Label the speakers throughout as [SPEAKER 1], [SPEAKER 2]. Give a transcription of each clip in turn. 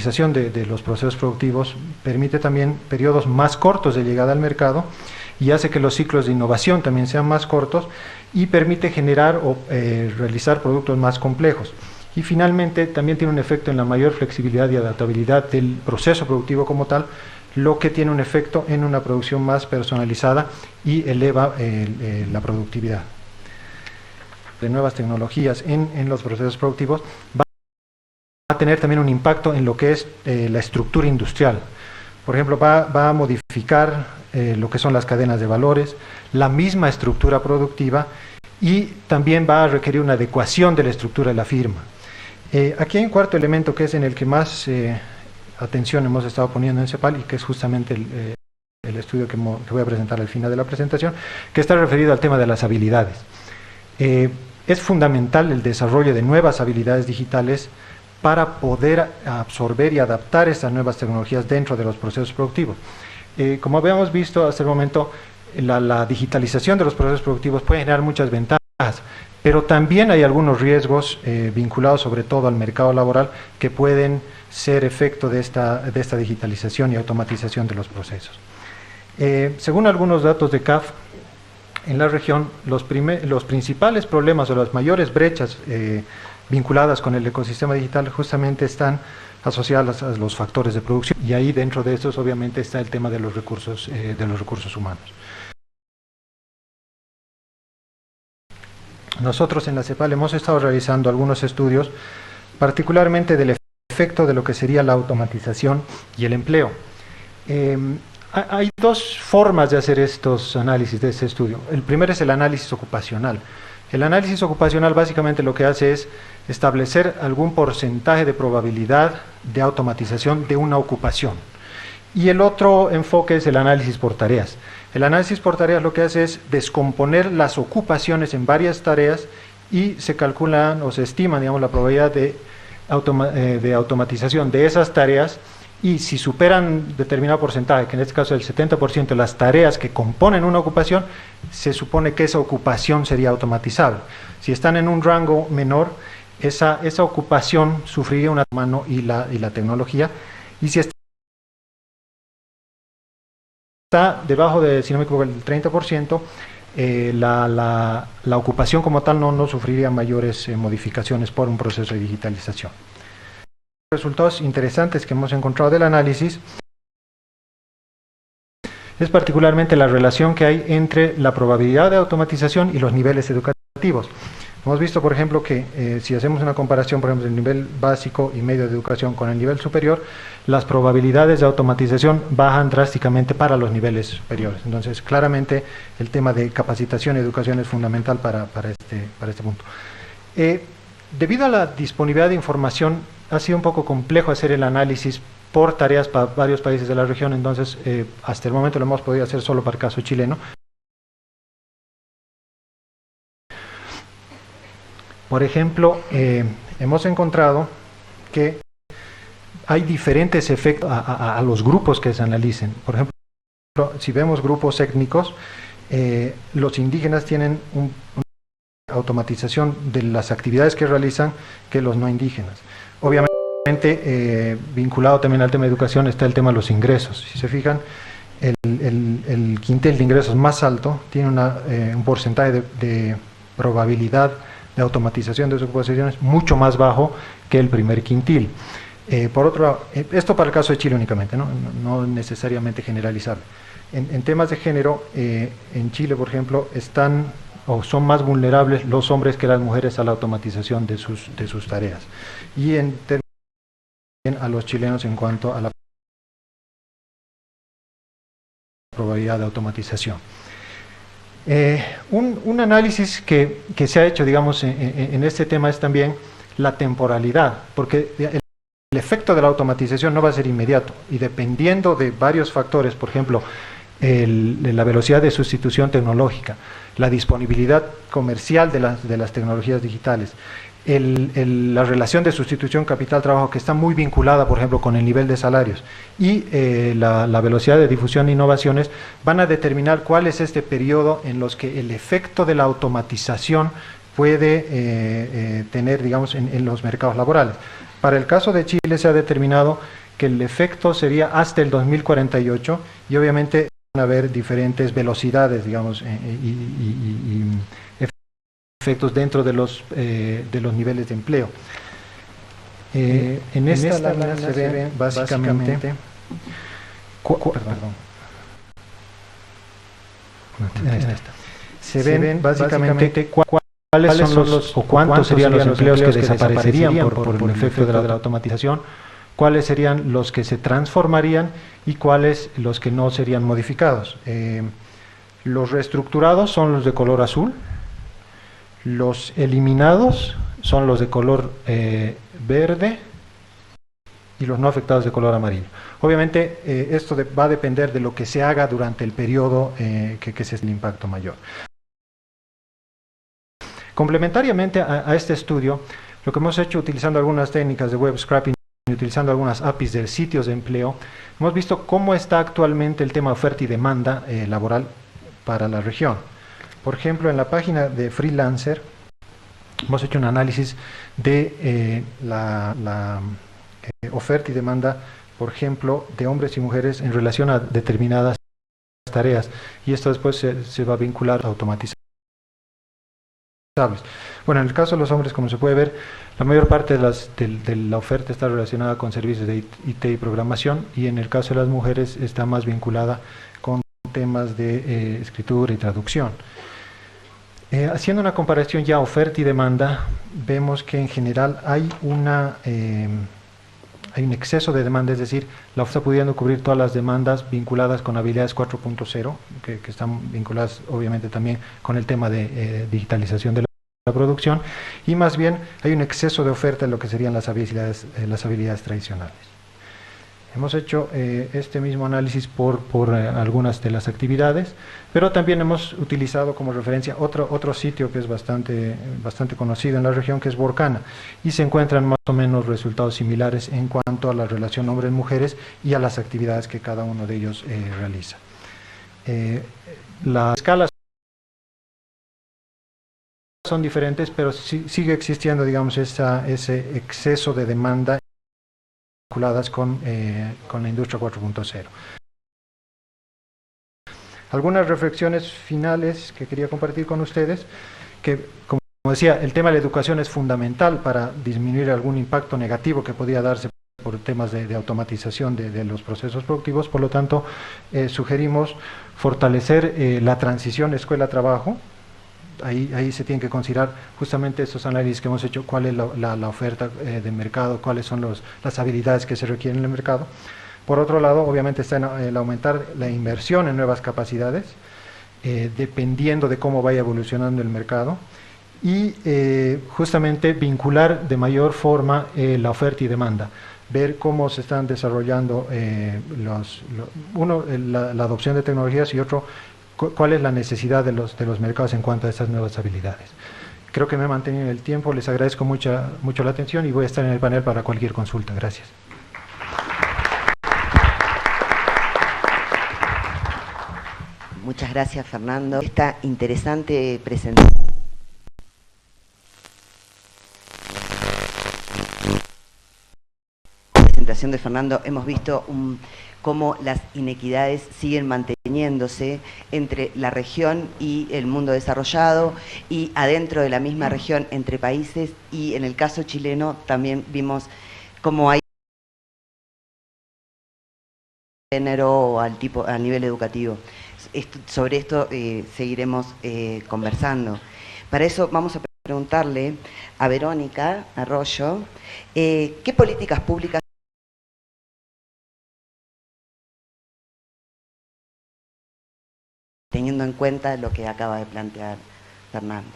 [SPEAKER 1] automatización de los procesos productivos permite también periodos más cortos de llegada al mercado y hace que los ciclos de innovación también sean más cortos y permite generar o realizar productos más complejos. Y finalmente también tiene un efecto en la mayor flexibilidad y adaptabilidad del proceso productivo como tal, lo que tiene un efecto en una producción más personalizada y eleva la productividad. De nuevas tecnologías en los procesos productivos va a tener también un impacto en lo que es la estructura industrial. Por ejemplo, va a modificar lo que son las cadenas de valores, la misma estructura productiva y también va a requerir una adecuación de la estructura de la firma. Aquí hay un cuarto elemento que es en el que más atención hemos estado poniendo en CEPAL y que es justamente el estudio que voy a presentar al final de la presentación, que está referido al tema de las habilidades. Es fundamental el desarrollo de nuevas habilidades digitales para poder absorber y adaptar estas nuevas tecnologías dentro de los procesos productivos. Como habíamos visto hasta el momento, la digitalización de los procesos productivos puede generar muchas ventajas, pero también hay algunos riesgos vinculados sobre todo al mercado laboral que pueden ser efecto de esta digitalización y automatización de los procesos. Según algunos datos de CAF, en la región los principales problemas o las mayores brechas vinculadas con el ecosistema digital justamente están asociadas a los factores de producción, y ahí dentro de estos obviamente está el tema de los recursos humanos. Nosotros en la CEPAL hemos estado realizando algunos estudios, particularmente del efecto de lo que sería la automatización y el empleo. Hay dos formas de hacer estos análisis de este estudio. El primero es el análisis ocupacional. El análisis ocupacional básicamente lo que hace es establecer algún porcentaje de probabilidad de automatización de una ocupación. Y el otro enfoque es el análisis por tareas. El análisis por tareas lo que hace es descomponer las ocupaciones en varias tareas y se calculan o se estima, digamos, la probabilidad de automatización de esas tareas, y si superan determinado porcentaje, que en este caso es el 70% de las tareas que componen una ocupación, se supone que esa ocupación sería automatizable. Si están en un rango menor, esa ocupación sufriría una mano y la tecnología, y si está debajo de, si no me equivoco, el 30%, la ocupación como tal no sufriría mayores modificaciones por un proceso de digitalización. Resultados interesantes que hemos encontrado del análisis es particularmente la relación que hay entre la probabilidad de automatización y los niveles educativos. Hemos visto, por ejemplo, que si hacemos una comparación, por ejemplo, del nivel básico y medio de educación con el nivel superior, las probabilidades de automatización bajan drásticamente para los niveles superiores. Entonces, claramente, el tema de capacitación y educación es fundamental para este punto. Debido a la disponibilidad de información, ha sido un poco complejo hacer el análisis por tareas para varios países de la región, entonces hasta el momento lo hemos podido hacer solo para el caso chileno. Por ejemplo, hemos encontrado que hay diferentes efectos a los grupos que se analicen. Por ejemplo, si vemos grupos étnicos, los indígenas tienen una automatización de las actividades que realizan que los no indígenas. Obviamente, vinculado también al tema de educación está el tema de los ingresos. Si se fijan, el quintil de ingresos más alto tiene un porcentaje de probabilidad de automatización de sus ocupaciones mucho más bajo que el primer quintil. Por otro lado, esto para el caso de Chile únicamente, no necesariamente generalizable. En temas de género, en Chile, por ejemplo, son más vulnerables los hombres que las mujeres a la automatización de sus tareas. Y en términos a los chilenos en cuanto a la probabilidad de automatización. Un análisis que se ha hecho, digamos, en este tema es también la temporalidad, porque el efecto de la automatización no va a ser inmediato, y dependiendo de varios factores, por ejemplo, la velocidad de sustitución tecnológica, la disponibilidad comercial de las tecnologías digitales, la relación de sustitución capital-trabajo, que está muy vinculada, por ejemplo, con el nivel de salarios, y la velocidad de difusión de innovaciones, van a determinar cuál es este periodo en los que el efecto de la automatización puede tener, digamos, en los mercados laborales. Para el caso de Chile se ha determinado que el efecto sería hasta el 2048 y obviamente van a haber diferentes velocidades, digamos, y efectos dentro de los niveles de empleo. En esta lámina se ve básicamente se ven básicamente cuáles son los o cuántos serían los empleos que desaparecerían por el efecto de la automatización, cuáles serían los que se transformarían y cuáles los que no serían modificados. Los reestructurados son los de color azul, los eliminados son los de color verde y los no afectados de color amarillo. Obviamente esto va a depender de lo que se haga durante el periodo que es el impacto mayor. Complementariamente a este estudio, lo que hemos hecho utilizando algunas técnicas de web scraping y utilizando algunas APIs de sitios de empleo, hemos visto cómo está actualmente el tema de oferta y demanda laboral para la región. Por ejemplo, en la página de Freelancer hemos hecho un análisis de la oferta y demanda, por ejemplo, de hombres y mujeres en relación a determinadas tareas, y esto después se va a vincular a automatizables. Bueno, en el caso de los hombres, como se puede ver, la mayor parte de la oferta está relacionada con servicios de IT y programación, y en el caso de las mujeres está más vinculada con temas de escritura y traducción. Haciendo una comparación ya oferta y demanda, vemos que en general hay un exceso de demanda, es decir, la oferta pudiendo cubrir todas las demandas vinculadas con habilidades 4.0, que están vinculadas obviamente también con el tema de digitalización de la producción, y más bien hay un exceso de oferta en lo que serían las habilidades tradicionales. Hemos hecho este mismo análisis por algunas de las actividades, pero también hemos utilizado como referencia otro sitio que es bastante conocido en la región, que es Workana, y se encuentran más o menos resultados similares en cuanto a la relación hombres-mujeres y a las actividades que cada uno de ellos realiza. Las escalas son diferentes, pero sigue existiendo, digamos, ese exceso de demanda vinculadas con la industria 4.0. Algunas reflexiones finales que quería compartir con ustedes, que como decía, el tema de la educación es fundamental para disminuir algún impacto negativo que podría darse por temas de automatización de los procesos productivos. Por lo tanto, sugerimos fortalecer la transición escuela-trabajo. Ahí se tienen que considerar justamente estos análisis que hemos hecho, cuál es la oferta de mercado, cuáles son las habilidades que se requieren en el mercado. Por otro lado, obviamente está el aumentar la inversión en nuevas capacidades, dependiendo de cómo vaya evolucionando el mercado, y justamente vincular de mayor forma la oferta y demanda, ver cómo se están desarrollando la adopción de tecnologías, y otro, cuál es la necesidad de los mercados en cuanto a estas nuevas habilidades. Creo que me he mantenido en el tiempo, les agradezco mucho la atención y voy a estar en el panel para cualquier consulta. Gracias.
[SPEAKER 2] Muchas gracias, Fernando. Esta interesante presentación de Fernando, hemos visto cómo las inequidades siguen manteniéndose entre la región y el mundo desarrollado, y adentro de la misma región entre países, y en el caso chileno también vimos cómo hay género al nivel educativo. Sobre esto seguiremos conversando. Para eso vamos a preguntarle a Verónica Arroyo qué políticas públicas teniendo en cuenta lo que acaba de plantear Fernando.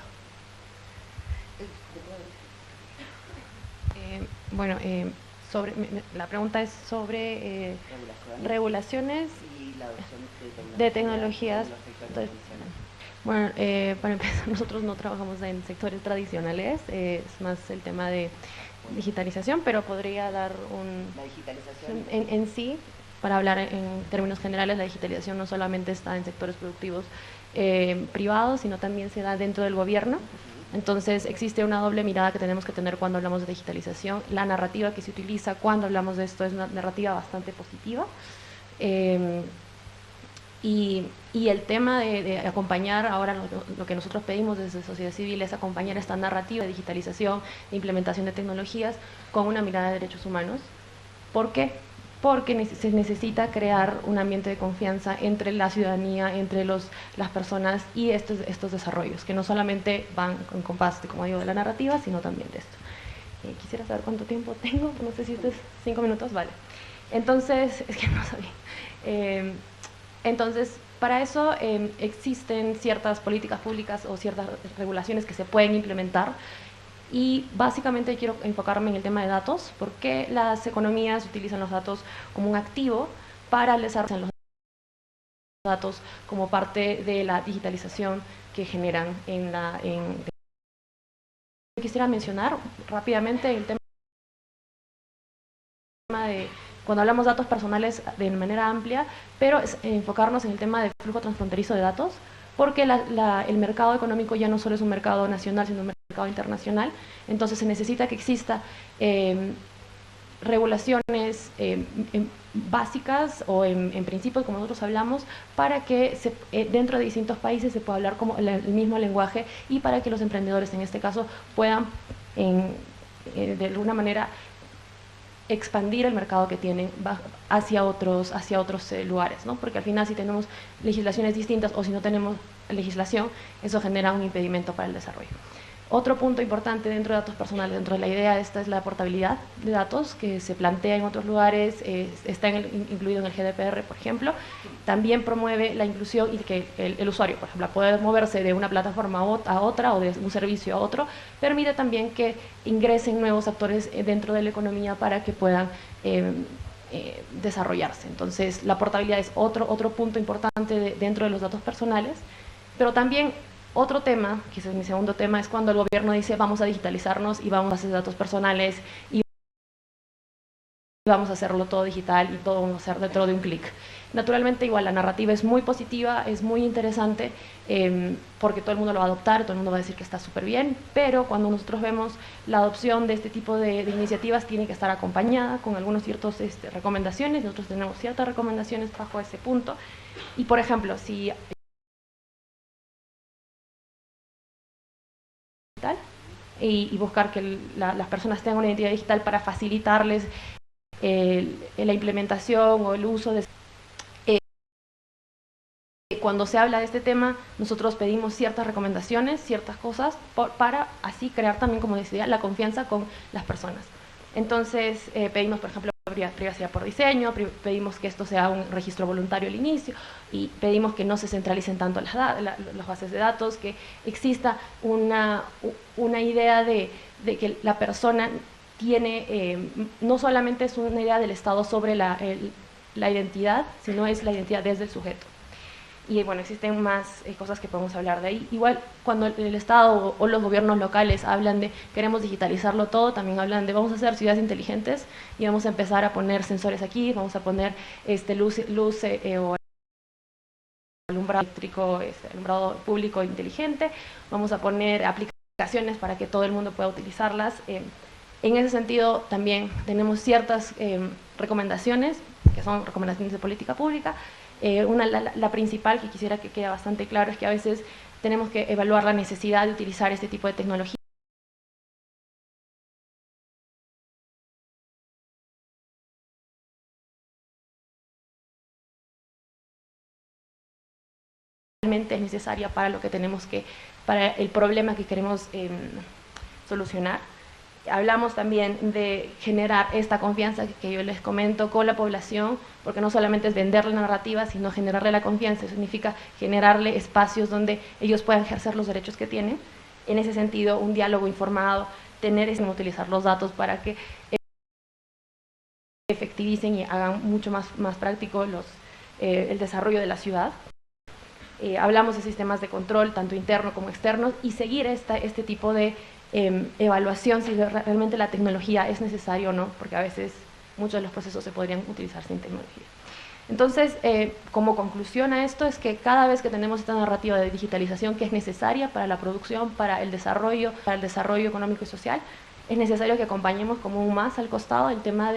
[SPEAKER 3] Bueno, la pregunta es sobre regulaciones
[SPEAKER 2] y la adopción
[SPEAKER 3] de tecnologías. Bueno, para empezar, nosotros no trabajamos en sectores tradicionales, es más el tema de digitalización, pero podría dar
[SPEAKER 2] la digitalización
[SPEAKER 3] en sí. Para hablar en términos generales, la digitalización no solamente está en sectores productivos privados, sino también se da dentro del gobierno. Entonces existe una doble mirada que tenemos que tener cuando hablamos de digitalización. La narrativa que se utiliza cuando hablamos de esto es una narrativa bastante positiva. Y el tema de acompañar, ahora lo que nosotros pedimos desde sociedad civil es acompañar esta narrativa de digitalización, de implementación de tecnologías con una mirada de derechos humanos. ¿Por qué? Porque se necesita crear un ambiente de confianza entre la ciudadanía, entre las personas y estos desarrollos, que no solamente van en compás, como digo, de la narrativa, sino también de esto. Quisiera saber cuánto tiempo tengo, no sé si esto es 5 minutos, vale. Entonces, es que no sabía. Entonces, para eso existen ciertas políticas públicas o ciertas regulaciones que se pueden implementar. Y básicamente quiero enfocarme en el tema de datos, porque las economías utilizan los datos como un activo para el desarrollo de los datos como parte de la digitalización que generan Quisiera mencionar rápidamente el tema de cuando hablamos de datos personales de manera amplia, pero enfocarnos en el tema del flujo transfronterizo de datos, porque el mercado económico ya no solo es un mercado nacional, sino un mercado internacional. Entonces se necesita que exista regulaciones básicas o en principios, como nosotros hablamos, para que dentro de distintos países se pueda hablar como el mismo lenguaje y para que los emprendedores en este caso puedan de alguna manera expandir el mercado que tienen hacia otros lugares, ¿no? Porque al final si tenemos legislaciones distintas o si no tenemos legislación, eso genera un impedimento para el desarrollo. Otro punto importante dentro de datos personales, dentro de la idea esta es la portabilidad de datos que se plantea en otros lugares, está incluido en el GDPR, por ejemplo. También promueve la inclusión y que el usuario, por ejemplo, puede moverse de una plataforma a otra o de un servicio a otro. Permite también que ingresen nuevos actores dentro de la economía para que puedan desarrollarse. Entonces, la portabilidad es otro punto importante dentro de los datos personales, pero también otro tema, que es mi segundo tema, es cuando el gobierno dice vamos a digitalizarnos y vamos a hacer datos personales y vamos a hacerlo todo digital y todo vamos a hacer dentro de un clic. Naturalmente igual la narrativa es muy positiva, es muy interesante porque todo el mundo lo va a adoptar, todo el mundo va a decir que está súper bien, pero cuando nosotros vemos la adopción de este tipo de iniciativas tiene que estar acompañada con algunas ciertas recomendaciones. Nosotros tenemos ciertas recomendaciones bajo ese punto y por ejemplo si y buscar que las personas tengan una identidad digital para facilitarles la implementación o el uso de... Cuando se habla de este tema, nosotros pedimos ciertas recomendaciones, ciertas cosas, para así crear también, como decía, la confianza con las personas. Entonces, pedimos, por ejemplo, privacidad por diseño, pedimos que esto sea un registro voluntario al inicio y pedimos que no se centralicen tanto las bases de datos, que exista una idea de que la persona tiene, no solamente es una idea del Estado sobre la identidad, sino es la identidad desde el sujeto. Y bueno, existen más cosas que podemos hablar de ahí. Igual, cuando el Estado o los gobiernos locales hablan de queremos digitalizarlo todo, también hablan de vamos a hacer ciudades inteligentes y vamos a empezar a poner sensores aquí, vamos a poner luz o alumbrado eléctrico, alumbrado público inteligente, vamos a poner aplicaciones para que todo el mundo pueda utilizarlas. En ese sentido, también tenemos ciertas recomendaciones, que son recomendaciones de política pública. La principal que quisiera que quede bastante claro es que a veces tenemos que evaluar la necesidad de utilizar este tipo de tecnología. Realmente es necesaria para lo que tenemos para el problema que queremos solucionar. Hablamos también de generar esta confianza que yo les comento con la población, porque no solamente es venderle la narrativa, sino generarle la confianza. Eso significa generarle espacios donde ellos puedan ejercer los derechos que tienen. En ese sentido, un diálogo informado, utilizar los datos para que efectivicen y hagan mucho más práctico el desarrollo de la ciudad. Hablamos de sistemas de control, tanto interno como externos, y seguir este tipo de evaluación si realmente la tecnología es necesaria o no, porque a veces muchos de los procesos se podrían utilizar sin tecnología. Entonces, como conclusión a esto es que cada vez que tenemos esta narrativa de digitalización que es necesaria para la producción, para el desarrollo económico y social, es necesario que acompañemos como un más al costado el tema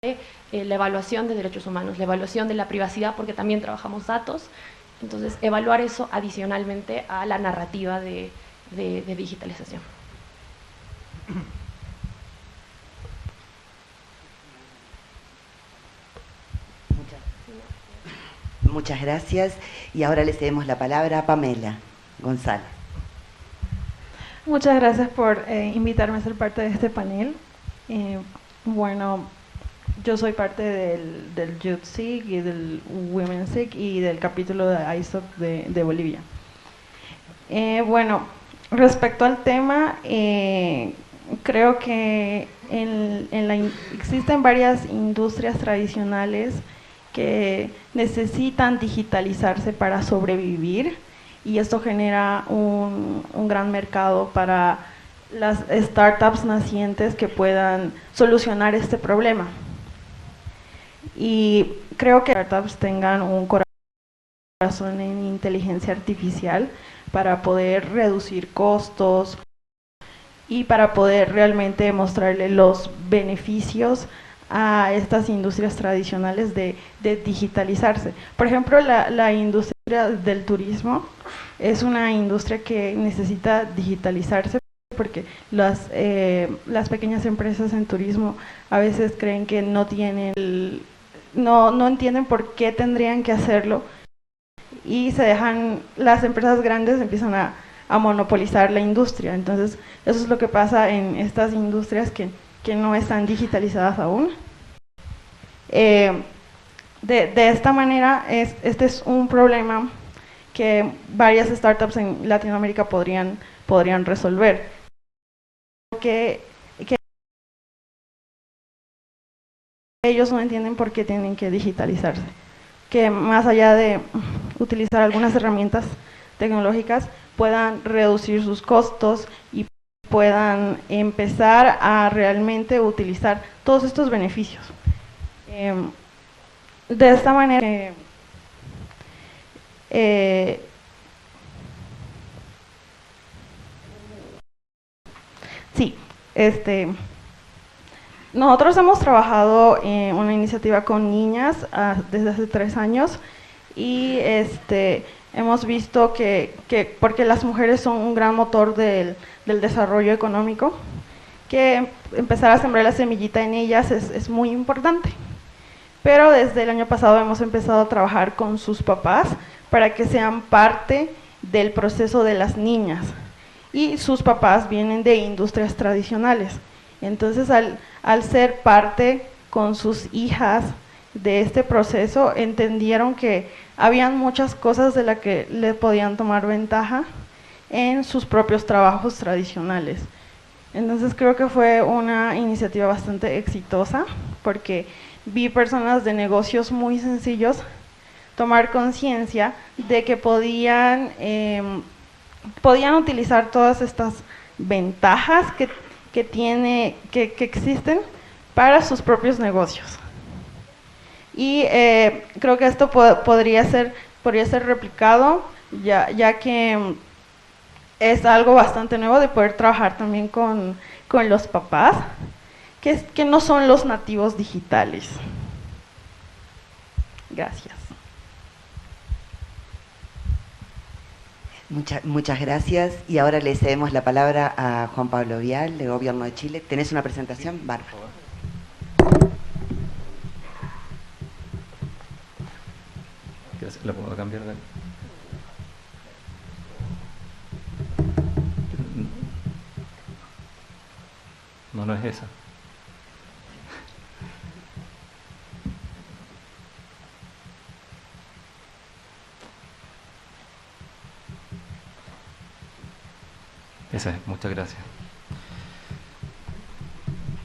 [SPEAKER 3] de la evaluación de derechos humanos, la evaluación de la privacidad, porque también trabajamos datos. Entonces, evaluar eso adicionalmente a la narrativa de digitalización.
[SPEAKER 2] Muchas gracias. Y ahora le cedemos la palabra a Pamela González.
[SPEAKER 4] Muchas gracias por invitarme a ser parte de este panel. Bueno, yo soy parte del Youth SIG y del Women SIG y del capítulo de ISOC de Bolivia. Bueno, respecto al tema, creo que existen varias industrias tradicionales que necesitan digitalizarse para sobrevivir, y esto genera un gran mercado para las startups nacientes que puedan solucionar este problema. Y creo que startups tengan un corazón en inteligencia artificial para poder reducir costos y para poder realmente mostrarle los beneficios a estas industrias tradicionales de digitalizarse. Por ejemplo, la industria del turismo es una industria que necesita digitalizarse porque las pequeñas empresas en turismo a veces creen que no tienen, no entienden por qué tendrían que hacerlo, y las empresas grandes empiezan a monopolizar la industria. Entonces, eso es lo que pasa en estas industrias que no están digitalizadas aún. De esta manera, este es un problema que varias startups en Latinoamérica podrían resolver. Que ellos no entienden por qué tienen que digitalizarse. Que más allá de utilizar algunas herramientas tecnológicas, puedan reducir sus costos y puedan empezar a realmente utilizar todos estos beneficios. De esta manera, sí, nosotros hemos trabajado en una iniciativa con niñas desde hace 3 años, y hemos visto que porque las mujeres son un gran motor del desarrollo económico, que empezar a sembrar la semillita en ellas es muy importante. Pero desde el año pasado hemos empezado a trabajar con sus papás para que sean parte del proceso de las niñas, y sus papás vienen de industrias tradicionales. Entonces, al ser parte con sus hijas de este proceso, entendieron que habían muchas cosas de las que le podían tomar ventaja en sus propios trabajos tradicionales. Entonces, creo que fue una iniciativa bastante exitosa, porque vi personas de negocios muy sencillos tomar conciencia de que podían utilizar todas estas ventajas que existen para sus propios negocios. Y creo que esto podría ser replicado, ya que es algo bastante nuevo de poder trabajar también con los papás, que no son los nativos digitales. Gracias.
[SPEAKER 2] Muchas gracias. Y ahora le cedemos la palabra a Juan Pablo Vial, del Gobierno de Chile. ¿Tenés una presentación? Bárbara.
[SPEAKER 5] ¿La puedo cambiar de...? No es esa. Esa es, muchas gracias.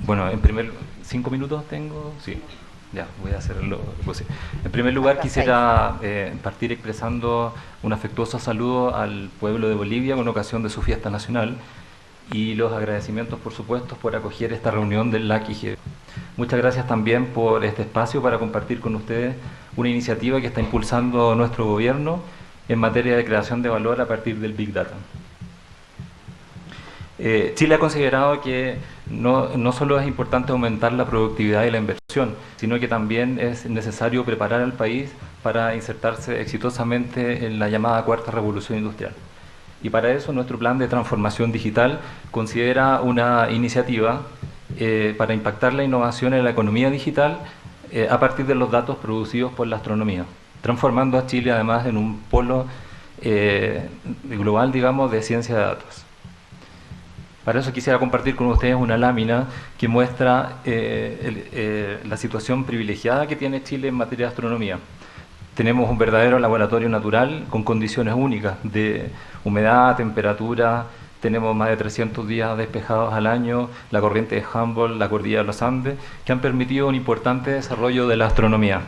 [SPEAKER 5] Bueno, en primer... 5 minutos tengo, sí. Ya, voy a hacerlo posible. En primer lugar, quisiera partir expresando un afectuoso saludo al pueblo de Bolivia con ocasión de su fiesta nacional, y los agradecimientos, por supuesto, por acoger esta reunión del LAC-IG. Muchas gracias también por este espacio para compartir con ustedes una iniciativa que está impulsando nuestro gobierno en materia de creación de valor a partir del Big Data. Chile ha considerado que no solo es importante aumentar la productividad y la inversión, sino que también es necesario preparar al país para insertarse exitosamente en la llamada cuarta revolución industrial. Y para eso nuestro plan de transformación digital considera una iniciativa para impactar la innovación en la economía digital a partir de los datos producidos por la astronomía, transformando a Chile además en un polo global, digamos, de ciencia de datos. Para eso quisiera compartir con ustedes una lámina que muestra la situación privilegiada que tiene Chile en materia de astronomía. Tenemos un verdadero laboratorio natural con condiciones únicas de humedad, temperatura, tenemos más de 300 días despejados al año, la corriente de Humboldt, la cordillera de los Andes, que han permitido un importante desarrollo de la astronomía.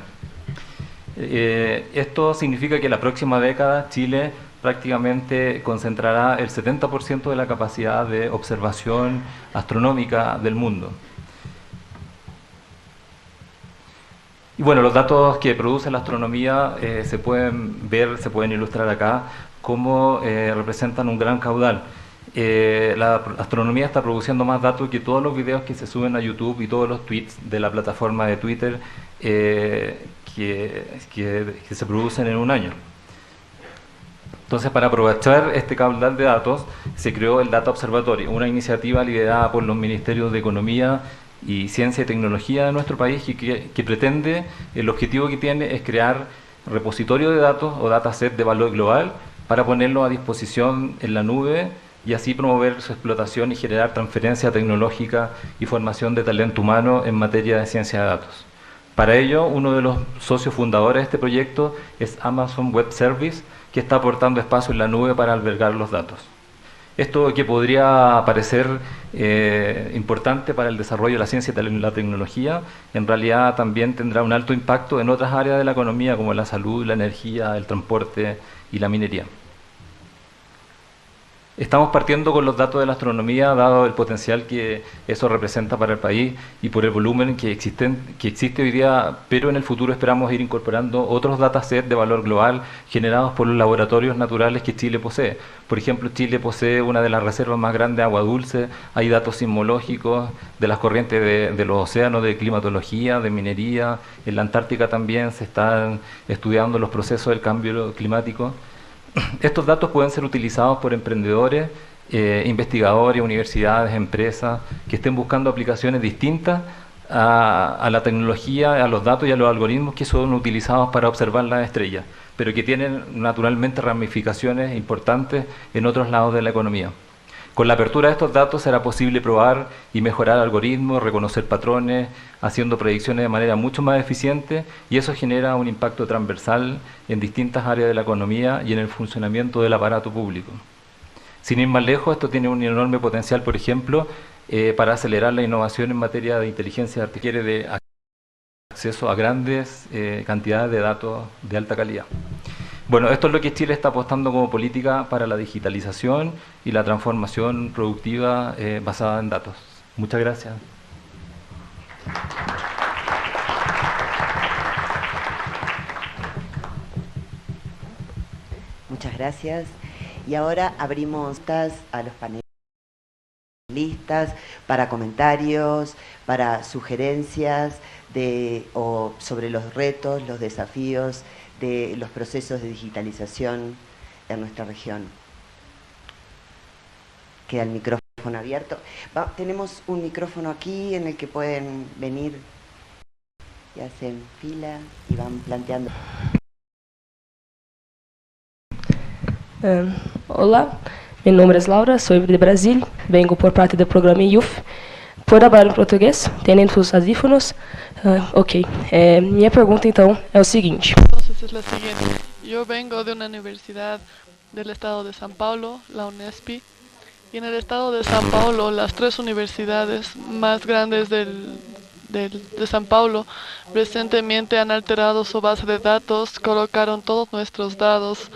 [SPEAKER 5] Esto significa que la próxima década Chile prácticamente concentrará el 70% de la capacidad de observación astronómica del mundo. Y bueno, los datos que produce la astronomía se pueden ver, se pueden ilustrar acá, como representan un gran caudal. La astronomía está produciendo más datos que todos los videos que se suben a YouTube y todos los tweets de la plataforma de Twitter que se producen en un año. Entonces, para aprovechar este caudal de datos, se creó el Data Observatory, una iniciativa liderada por los Ministerios de Economía y Ciencia y Tecnología de nuestro país que pretende, el objetivo que tiene es crear repositorios de datos o dataset de valor global para ponerlo a disposición en la nube y así promover su explotación y generar transferencia tecnológica y formación de talento humano en materia de ciencia de datos. Para ello, uno de los socios fundadores de este proyecto es Amazon Web Service, que está aportando espacio en la nube para albergar los datos. Esto que podría parecer importante para el desarrollo de la ciencia y la tecnología, en realidad también tendrá un alto impacto en otras áreas de la economía como la salud, la energía, el transporte y la minería. Estamos partiendo con los datos de la astronomía, dado el potencial que eso representa para el país y por el volumen que existe hoy día, pero en el futuro esperamos ir incorporando otros datasets de valor global generados por los laboratorios naturales que Chile posee. Por ejemplo, Chile posee una de las reservas más grandes de agua dulce, hay datos sismológicos de las corrientes de los océanos, de climatología, de minería. En la Antártica también se están estudiando los procesos del cambio climático. Estos datos pueden ser utilizados por emprendedores, investigadores, universidades, empresas que estén buscando aplicaciones distintas a la tecnología, a los datos y a los algoritmos que son utilizados para observar las estrellas, pero que tienen naturalmente ramificaciones importantes en otros lados de la economía. Con la apertura de estos datos será posible probar y mejorar algoritmos, reconocer patrones, haciendo predicciones de manera mucho más eficiente, y eso genera un impacto transversal en distintas áreas de la economía y en el funcionamiento del aparato público. Sin ir más lejos, esto tiene un enorme potencial, por ejemplo, para acelerar la innovación en materia de inteligencia artificial, de acceso a grandes cantidades de datos de alta calidad. Bueno, esto es lo que Chile está apostando como política para la digitalización y la transformación productiva basada en datos. Muchas gracias.
[SPEAKER 2] Muchas gracias. Y ahora abrimos a los panelistas para comentarios, para sugerencias sobre los retos, los desafíos de los procesos de digitalización en nuestra región. Queda el micrófono abierto. Tenemos un micrófono aquí en el que pueden venir y hacen fila y van planteando.
[SPEAKER 6] Olá, meu nome é Laura, sou de Brasil, vengo por parte do programa IUF. Pode falar em português? Tem os audífonos? Ok. Minha pergunta, então, é o seguinte.
[SPEAKER 7] Entonces es la siguiente. Yo vengo de una universidad del estado de San Paulo, la UNESPI, y en el estado de San Paulo las tres universidades más grandes de San Paulo recientemente han alterado su base de datos, colocaron todos nuestros datos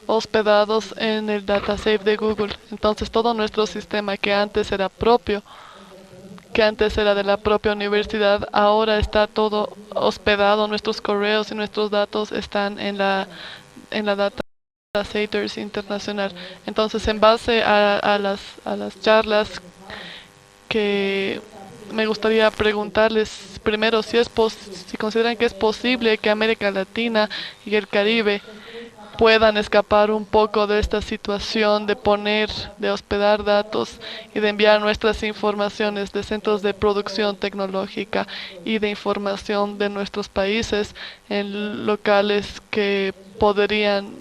[SPEAKER 7] hospedados en el datasafe de Google. Entonces todo nuestro sistema que antes era propio, que antes era de la propia universidad, ahora está todo hospedado, nuestros correos y nuestros datos están en la data Datacenters internacional. Entonces, en base a las charlas, que me gustaría preguntarles primero si consideran que es posible que América Latina y el Caribe puedan escapar un poco de esta situación de hospedar datos y de enviar nuestras informaciones de centros de producción tecnológica y de información de nuestros países en locales que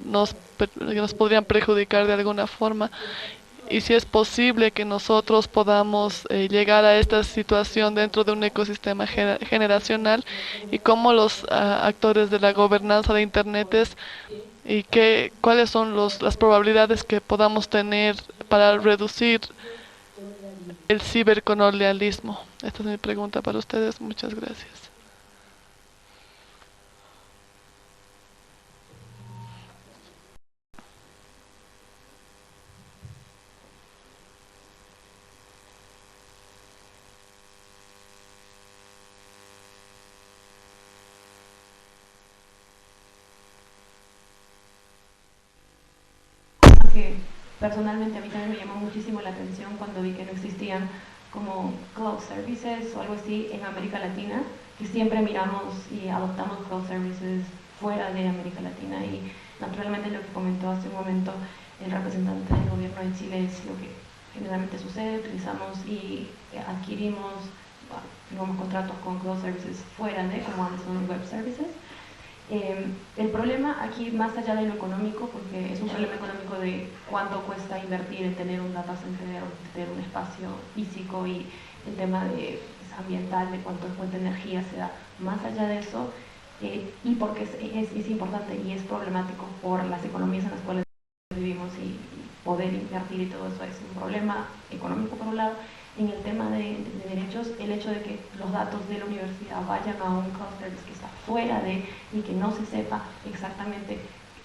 [SPEAKER 7] nos podrían perjudicar de alguna forma. Y si es posible que nosotros podamos llegar a esta situación dentro de un ecosistema generacional, y cómo los actores de la gobernanza de Internet y cuáles son las probabilidades que podamos tener para reducir el cibercolonialismo. Esta es mi pregunta para ustedes. Muchas gracias.
[SPEAKER 3] Que personalmente a mí también me llamó muchísimo la atención cuando vi que no existían como cloud services o algo así en América Latina, que siempre miramos y adoptamos cloud services fuera de América Latina, y naturalmente lo que comentó hace un momento el representante del gobierno de Chile es lo que generalmente sucede. Utilizamos y adquirimos, firmamos contratos con cloud services fuera de, como Amazon Web Services. El problema aquí, más allá de lo económico, porque es un problema económico de cuánto cuesta invertir en tener un data center o tener un espacio físico, y el tema ambiental, de cuánto de energía se da, más allá de eso, y porque es importante y es problemático por las economías en las cuales vivimos, y poder invertir y todo eso es un problema económico por un lado. En el tema de derechos, el hecho de que los datos de la universidad vayan a un cloud service que está fuera de, y que no se sepa exactamente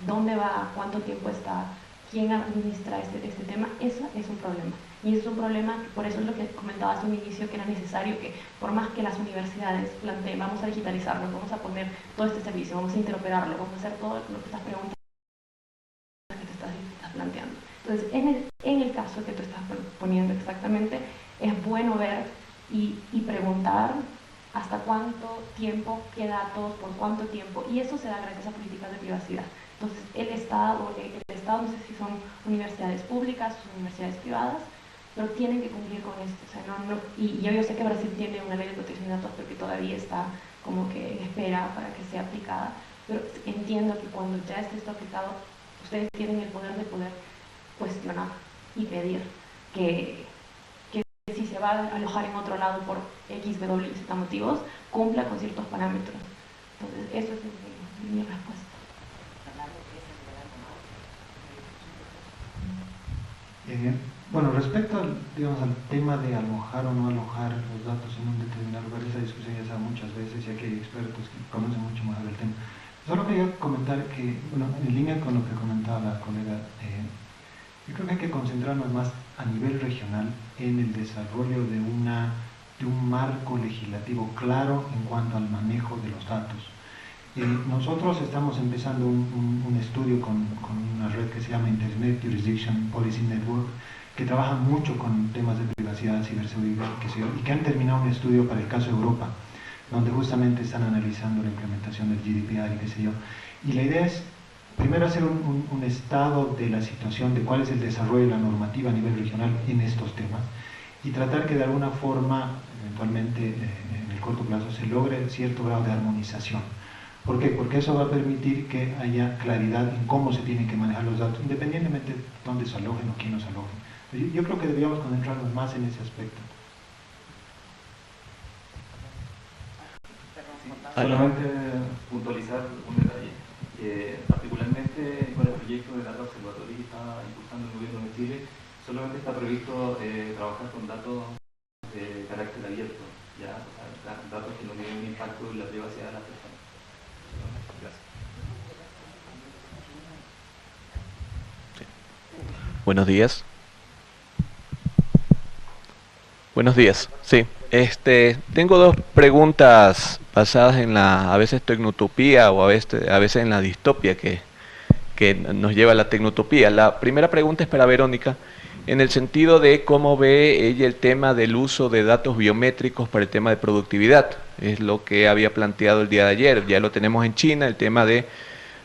[SPEAKER 3] dónde va, cuánto tiempo está, quién administra este tema, eso es un problema. Y es un problema, por eso es lo que comentaba hace un inicio, que era necesario que, por más que las universidades planteen, vamos a digitalizarlo, vamos a poner todo este servicio, vamos a interoperarlo, vamos a hacer todo lo que estas preguntas que te estás planteando. Entonces, en el caso que tú estás poniendo exactamente, es bueno ver y preguntar hasta cuánto tiempo, qué datos, por cuánto tiempo, y eso se da gracias a políticas de privacidad. Entonces, el Estado, no sé si son universidades públicas o universidades privadas, pero tienen que cumplir con esto. O sea, y yo sé que Brasil tiene una ley de protección de datos, pero que todavía está como que en espera para que sea aplicada, pero entiendo que cuando ya esté esto aplicado, ustedes tienen el poder de poder cuestionar y pedir que si se va a alojar en otro lado por X, Y, Z motivos, cumpla con ciertos parámetros. Entonces, eso es mi respuesta.
[SPEAKER 1] Bueno, respecto al tema de alojar o no alojar los datos en un determinado lugar, esa discusión ya se da muchas veces, y aquí hay expertos que conocen mucho más del tema. Solo quería comentar que, bueno, en línea con lo que comentaba la colega, yo creo que hay que concentrarnos más a nivel regional en el desarrollo de un marco legislativo claro en cuanto al manejo de los datos. Nosotros estamos empezando un estudio con una red que se llama Internet Jurisdiction Policy Network, que trabaja mucho con temas de privacidad, ciberseguridad, y que han terminado un estudio para el caso Europa, donde justamente están analizando la implementación del GDPR y qué sé yo. Y la idea es primero hacer un estado de la situación, de cuál es el desarrollo de la normativa a nivel regional en estos temas, y tratar que de alguna forma, eventualmente en el corto plazo, se logre cierto grado de armonización. ¿Por qué? Porque eso va a permitir que haya claridad en cómo se tienen que manejar los datos, independientemente de dónde se alojen o quién los aloje. Yo creo que deberíamos concentrarnos más en ese aspecto.
[SPEAKER 5] Solamente puntualizar un detalle. Particularmente con el proyecto de Data Observatory que está impulsando el gobierno de Chile, solamente está previsto trabajar con datos de carácter abierto, ¿ya? O sea, datos que no tienen un impacto en la privacidad de las personas. Gracias.
[SPEAKER 8] Buenos días. Buenos días, sí. Tengo dos preguntas basadas en a veces tecnotopía o a veces en la distopia que nos lleva a la tecnotopía. La primera pregunta es para Verónica, en el sentido de cómo ve ella el tema del uso de datos biométricos para el tema de productividad. Es lo que había planteado el día de ayer, ya lo tenemos en China, el tema de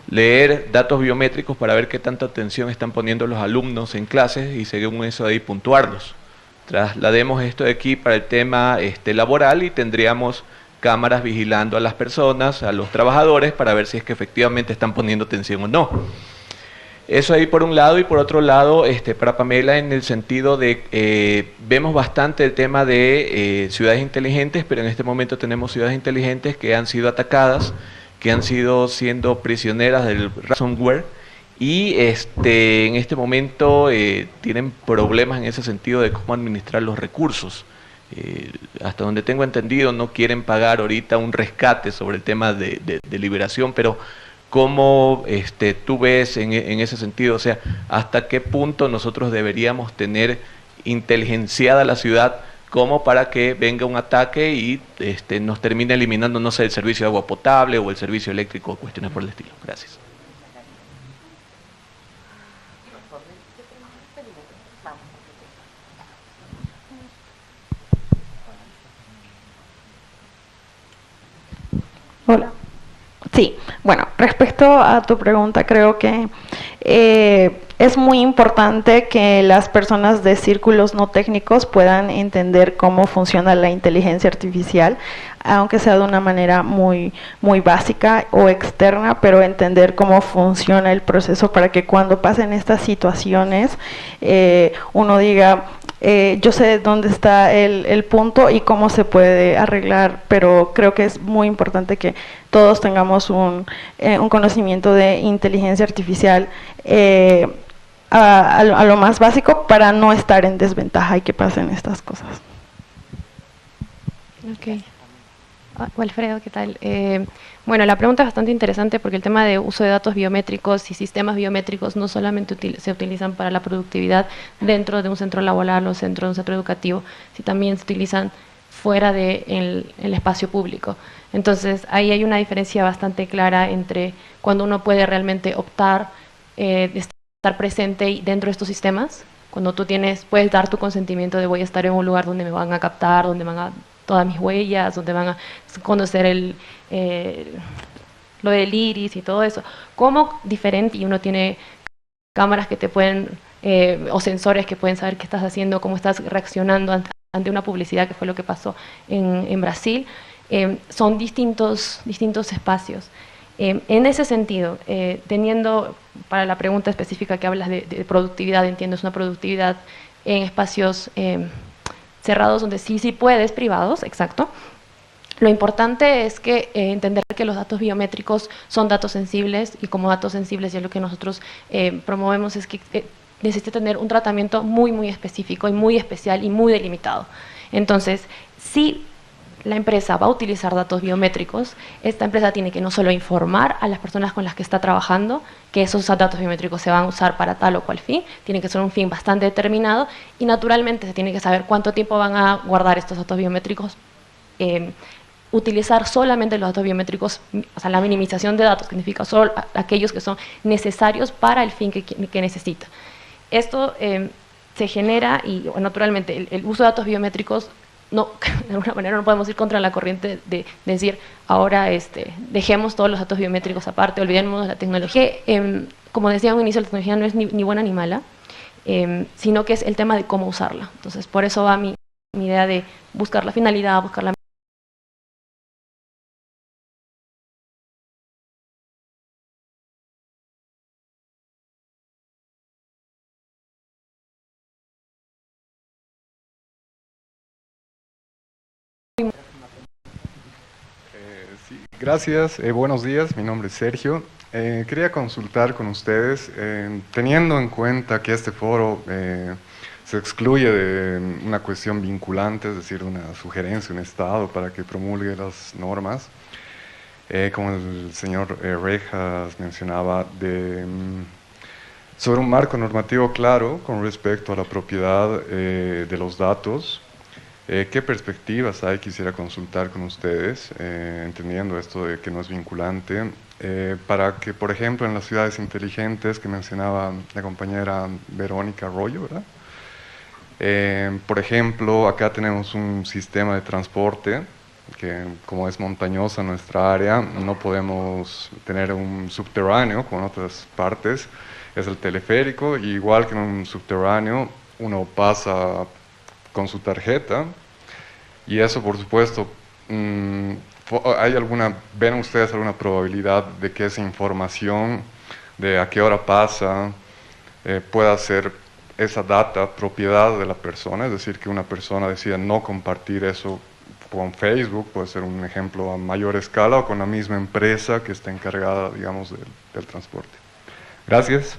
[SPEAKER 8] leer datos biométricos para ver qué tanta atención están poniendo los alumnos en clases y según eso de ahí puntuarlos. Traslademos esto de aquí para el tema laboral y tendríamos cámaras vigilando a las personas, a los trabajadores, para ver si es que efectivamente están poniendo atención o no. Eso ahí por un lado, y por otro lado, para Pamela, en el sentido de, vemos bastante el tema de ciudades inteligentes, pero en este momento tenemos ciudades inteligentes que han sido atacadas, que han siendo prisioneras del ransomware, y en este momento tienen problemas en ese sentido de cómo administrar los recursos. Hasta donde tengo entendido, no quieren pagar ahorita un rescate sobre el tema de liberación, pero ¿cómo tú ves en ese sentido? O sea, ¿hasta qué punto nosotros deberíamos tener inteligenciada la ciudad como para que venga un ataque y nos termine eliminando, no sé, el servicio de agua potable o el servicio eléctrico o cuestiones por el estilo? Gracias.
[SPEAKER 4] Hola. Sí, bueno, respecto a tu pregunta, creo que es muy importante que las personas de círculos no técnicos puedan entender cómo funciona la inteligencia artificial, aunque sea de una manera muy básica o externa, pero entender cómo funciona el proceso para que cuando pasen estas situaciones uno diga, yo sé dónde está el punto y cómo se puede arreglar, pero creo que es muy importante que todos tengamos un conocimiento de inteligencia artificial a lo más básico para no estar en desventaja y que pasen estas cosas.
[SPEAKER 3] Ok. Alfredo, ¿qué tal? Bueno, la pregunta es bastante interesante porque el tema de uso de datos biométricos y sistemas biométricos no solamente se utilizan para la productividad dentro de un centro laboral o dentro de un centro educativo, sino también se utilizan fuera del espacio público. Entonces, ahí hay una diferencia bastante clara entre cuando uno puede realmente optar de estar presente dentro de estos sistemas, cuando tú puedes dar tu consentimiento de voy a estar en un lugar donde me van a captar, donde van a todas mis huellas, donde van a conocer lo del iris y todo eso. Como diferente, y uno tiene cámaras que te pueden, o sensores que pueden saber qué estás haciendo, cómo estás reaccionando ante una publicidad, que fue lo que pasó en Brasil. Son distintos espacios. En ese sentido, teniendo, para la pregunta específica que hablas de productividad, entiendo, es una productividad en espacios cerrados donde sí puedes, privados, exacto. Lo importante es que entender que los datos biométricos son datos sensibles, y como datos sensibles, ya lo que nosotros promovemos es que necesita tener un tratamiento muy específico y muy especial y muy delimitado. Entonces, si la empresa va a utilizar datos biométricos, esta empresa tiene que no solo informar a las personas con las que está trabajando que esos datos biométricos se van a usar para tal o cual fin, tiene que ser un fin bastante determinado, y naturalmente se tiene que saber cuánto tiempo van a guardar estos datos biométricos, utilizar solamente los datos biométricos, o sea, la minimización de datos significa solo aquellos que son necesarios para el fin que necesita. Esto se genera, y naturalmente el uso de datos biométricos, no, de alguna manera no podemos ir contra la corriente de decir ahora dejemos todos los datos biométricos aparte, olvidémonos de la tecnología. Como decía al inicio, la tecnología no es ni buena ni mala, sino que es el tema de cómo usarla. Entonces, por eso va mi idea de buscar la finalidad, buscar la
[SPEAKER 9] Sí, gracias, buenos días, mi nombre es Sergio. Quería consultar con ustedes, teniendo en cuenta que este foro se excluye de una cuestión vinculante, es decir, una sugerencia, un Estado para que promulgue las normas, como el señor Rejas mencionaba, sobre un marco normativo claro con respecto a la propiedad de los datos. ¿Qué perspectivas hay? Quisiera consultar con ustedes, entendiendo esto de que no es vinculante, para que, por ejemplo, en las ciudades inteligentes que mencionaba la compañera Verónica Arroyo, ¿verdad? Por ejemplo, acá tenemos un sistema de transporte que, como es montañosa nuestra área, no podemos tener un subterráneo como en otras partes, es el teleférico, y igual que en un subterráneo uno pasa con su tarjeta, y eso, por supuesto, ¿ven ustedes alguna probabilidad de que esa información de a qué hora pasa pueda ser esa data propiedad de la persona? Es decir, que una persona decida no compartir eso con Facebook, puede ser un ejemplo a mayor escala, o con la misma empresa que está encargada, digamos, del transporte. Gracias.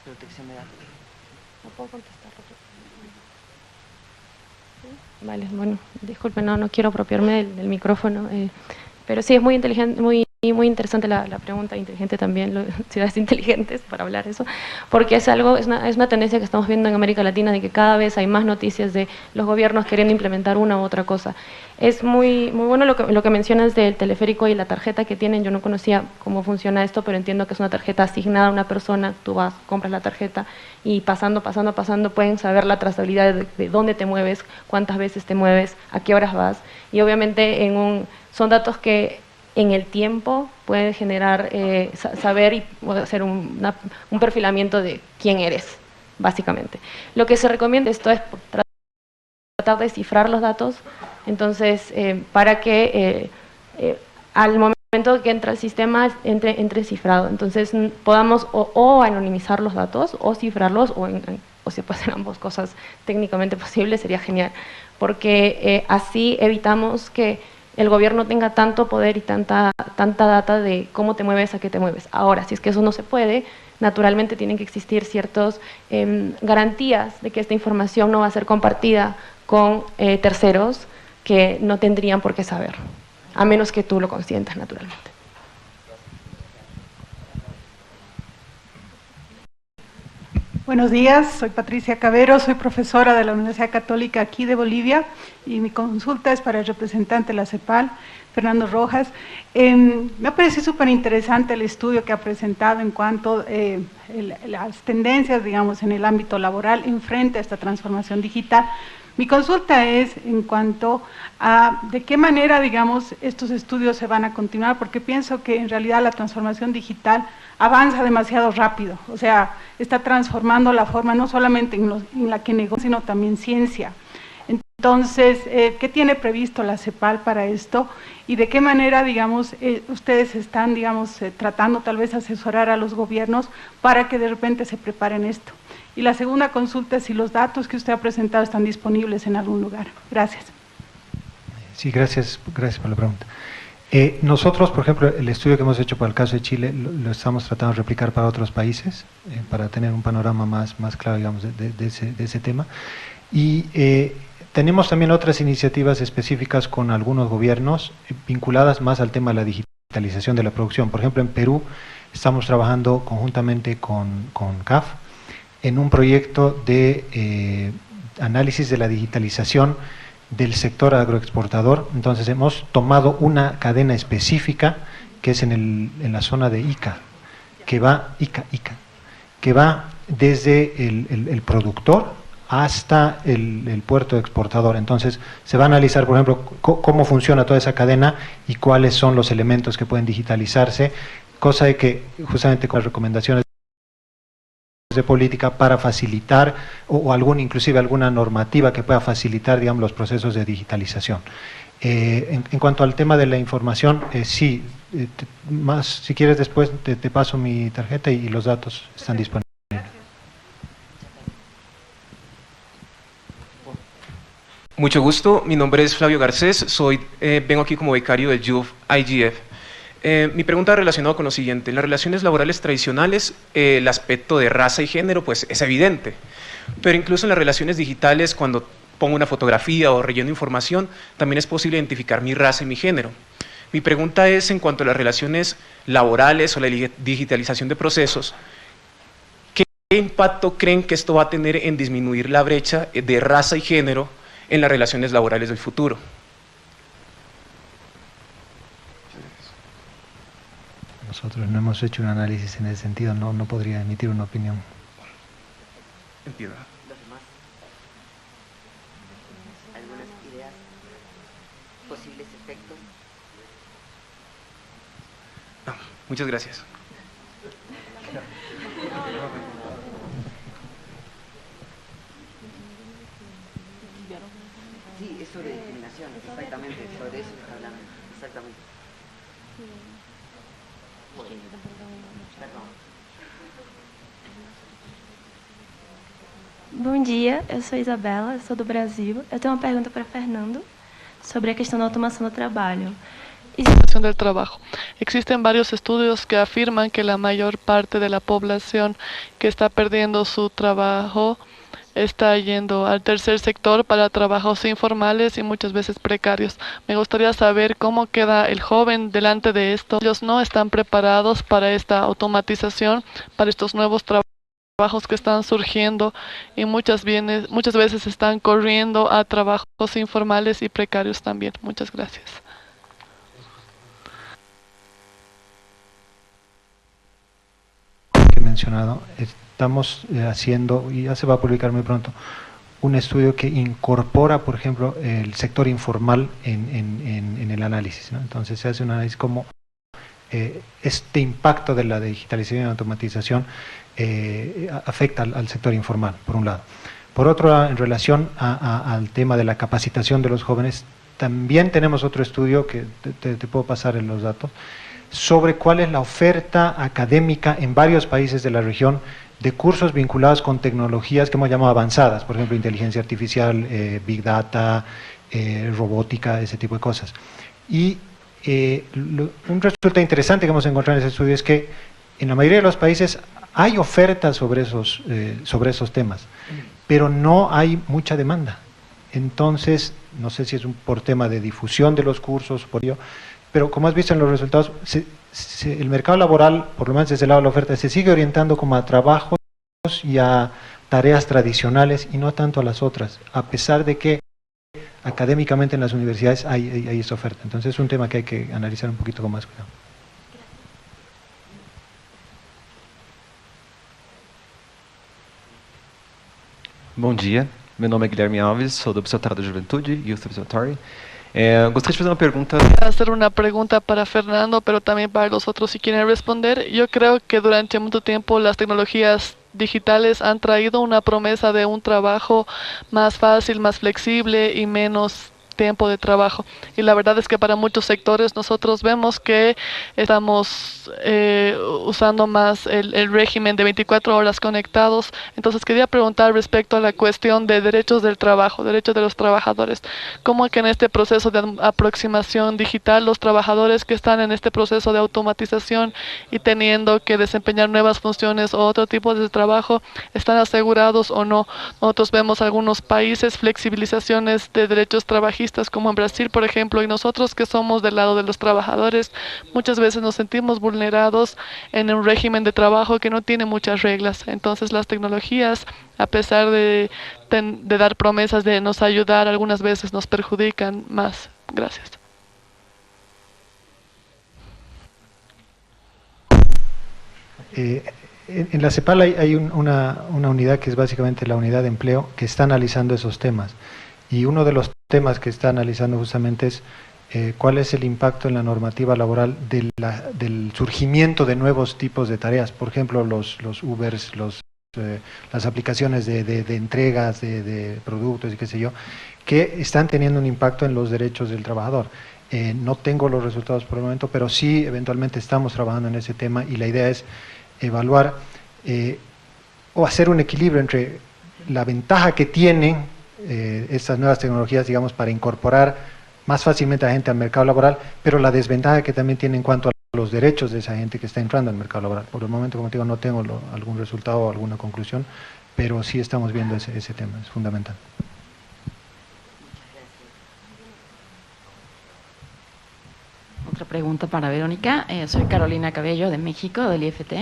[SPEAKER 2] Protección de datos.
[SPEAKER 3] No puedo contestar. Vale, bueno, disculpen, no quiero apropiarme del micrófono, pero sí es muy inteligente, muy interesante la pregunta, inteligente también, ciudades inteligentes, para hablar de eso, porque es una tendencia que estamos viendo en América Latina, de que cada vez hay más noticias de los gobiernos queriendo implementar una u otra cosa. Es muy bueno lo que mencionas del teleférico y la tarjeta que tienen. Yo no conocía cómo funciona esto, pero entiendo que es una tarjeta asignada a una persona. Tú vas, compras la tarjeta y pasando pueden saber la trazabilidad de dónde te mueves, cuántas veces te mueves, a qué horas vas, y obviamente son datos que en el tiempo pueden generar, saber y hacer un perfilamiento de quién eres, básicamente. Lo que se recomienda esto es tratar de cifrar los datos, entonces para que al momento que entra el sistema entre cifrado, entonces podamos o anonimizar los datos o cifrarlos, o si pueden ser ambas cosas técnicamente posibles, sería genial, porque así evitamos que el gobierno tenga tanto poder y tanta data de cómo te mueves, a qué te mueves. Ahora, si es que eso no se puede, naturalmente tienen que existir ciertas garantías de que esta información no va a ser compartida con terceros que no tendrían por qué saber, a menos que tú lo consientas, naturalmente.
[SPEAKER 10] Buenos días, soy Patricia Cavero, soy profesora de la Universidad Católica aquí de Bolivia, y mi consulta es para el representante de la CEPAL, Fernando Rojas. Me ha parecido súper interesante el estudio que ha presentado en cuanto a las tendencias, digamos, en el ámbito laboral en frente a esta transformación digital. Mi consulta es en cuanto a de qué manera, digamos, estos estudios se van a continuar, porque pienso que en realidad la transformación digital avanza demasiado rápido, o sea, está transformando la forma no solamente en la que negocia, sino también ciencia. Entonces, ¿qué tiene previsto la CEPAL para esto? Y de qué manera, digamos, ustedes están, digamos, tratando tal vez asesorar a los gobiernos para que de repente se preparen esto. Y la segunda consulta es si los datos que usted ha presentado están disponibles en algún lugar. Gracias.
[SPEAKER 1] Sí, gracias por la pregunta. Nosotros, por ejemplo, el estudio que hemos hecho para el caso de Chile lo estamos tratando de replicar para otros países, para tener un panorama más claro, digamos, de ese tema. Y tenemos también otras iniciativas específicas con algunos gobiernos vinculadas más al tema de la digitalización de la producción. Por ejemplo, en Perú estamos trabajando conjuntamente con CAF en un proyecto de análisis de la digitalización del sector agroexportador. Entonces hemos tomado una cadena específica que es en la zona de Ica, que va desde el productor hasta el puerto exportador. Entonces se va a analizar, por ejemplo, cómo funciona toda esa cadena y cuáles son los elementos que pueden digitalizarse, cosa de que justamente con las recomendaciones de política para facilitar o inclusive alguna normativa que pueda facilitar, digamos, los procesos de digitalización. En cuanto al tema de la información, sí, más si quieres después te paso mi tarjeta y los datos están disponibles.
[SPEAKER 11] Mucho gusto, mi nombre es Flavio Garcés, vengo aquí como becario del YUF IGF. Mi pregunta relacionada con lo siguiente: en las relaciones laborales tradicionales el aspecto de raza y género pues es evidente, pero incluso en las relaciones digitales, cuando pongo una fotografía o relleno información, también es posible identificar mi raza y mi género. Mi pregunta es, en cuanto a las relaciones laborales o la digitalización de procesos, ¿qué impacto creen que esto va a tener en disminuir la brecha de raza y género en las relaciones laborales del futuro?
[SPEAKER 1] Nosotros no hemos hecho un análisis en ese sentido, no podría emitir una opinión.
[SPEAKER 11] Entiendo.
[SPEAKER 2] ¿Los demás? ¿Algunas ideas? ¿Posibles efectos?
[SPEAKER 11] No, muchas gracias.
[SPEAKER 2] Sí, es sobre discriminación, exactamente, sobre eso está hablando, exactamente.
[SPEAKER 12] Bom dia, eu sou Isabela, eu sou do Brasil. Eu tenho uma pergunta para Fernando sobre a questão da automação do trabalho.
[SPEAKER 7] Del trabajo. Existen varios estudios que afirman que la mayor parte de la población que está perdiendo su trabajo está yendo al tercer sector para trabajos informales y muchas veces precarios. Me gustaría saber cómo queda el joven delante de esto. Ellos no están preparados para esta automatización, para estos nuevos trabajos que están surgiendo y muchas veces están corriendo a trabajos informales y precarios también. Muchas gracias.
[SPEAKER 1] Que he mencionado, estamos haciendo, y ya se va a publicar muy pronto, un estudio que incorpora, por ejemplo, el sector informal en el análisis, ¿no? Entonces se hace un análisis como este impacto de la digitalización y la automatización afecta al sector informal, por un lado. Por otro lado, en relación al tema de la capacitación de los jóvenes, también tenemos otro estudio que te puedo pasar en los datos, sobre cuál es la oferta académica en varios países de la región de cursos vinculados con tecnologías que hemos llamado avanzadas, por ejemplo, inteligencia artificial, Big Data, robótica, ese tipo de cosas. Y un resultado interesante que hemos encontrado en ese estudio es que en la mayoría de los países hay ofertas sobre esos temas, pero no hay mucha demanda. Entonces, no sé si es por tema de difusión de los cursos, por ello, pero como has visto en los resultados, el mercado laboral, por lo menos desde el lado de la oferta, se sigue orientando como a trabajos y a tareas tradicionales y no tanto a las otras, a pesar de que académicamente en las universidades hay esa oferta. Entonces es un tema que hay que analizar un poquito con más cuidado.
[SPEAKER 13] Bom dia, meu nome é Guilherme Alves, sou do Observatório da Juventude, Youth Observatory. Gostaria de fazer uma pergunta.
[SPEAKER 7] Hacer una pregunta para Fernando, pero también para los otros si quieren responder. Yo creo que durante mucho tiempo las tecnologías digitales han traído una promesa de un trabajo más fácil, más flexible y menos tiempo de trabajo. Y la verdad es que para muchos sectores nosotros vemos que estamos usando más el régimen de 24 horas conectados. Entonces quería preguntar respecto a la cuestión de derechos del trabajo, derechos de los trabajadores. ¿Cómo que en este proceso de aproximación digital los trabajadores que están en este proceso de automatización y teniendo que desempeñar nuevas funciones o otro tipo de trabajo están asegurados o no? Nosotros vemos algunos países flexibilizaciones de derechos trabajistas como en Brasil, por ejemplo, y nosotros que somos del lado de los trabajadores, muchas veces nos sentimos vulnerados en un régimen de trabajo que no tiene muchas reglas. Entonces las tecnologías, a pesar de dar promesas de nos ayudar, algunas veces nos perjudican más. Gracias.
[SPEAKER 1] En la CEPAL hay una unidad que es básicamente la unidad de empleo que está analizando esos temas. Y uno de los temas que está analizando justamente es cuál es el impacto en la normativa laboral del surgimiento de nuevos tipos de tareas. Por ejemplo, los Ubers, las aplicaciones de entregas de productos y qué sé yo, que están teniendo un impacto en los derechos del trabajador. No tengo los resultados por el momento, pero sí eventualmente estamos trabajando en ese tema y la idea es evaluar o hacer un equilibrio entre la ventaja que tienen estas nuevas tecnologías, digamos, para incorporar más fácilmente a la gente al mercado laboral, pero la desventaja que también tiene en cuanto a los derechos de esa gente que está entrando al mercado laboral. Por el momento, como te digo, no tengo algún resultado o alguna conclusión, pero sí estamos viendo ese tema, es fundamental.
[SPEAKER 14] pregunta para Verónica. Soy Carolina Cabello de México, del IFT.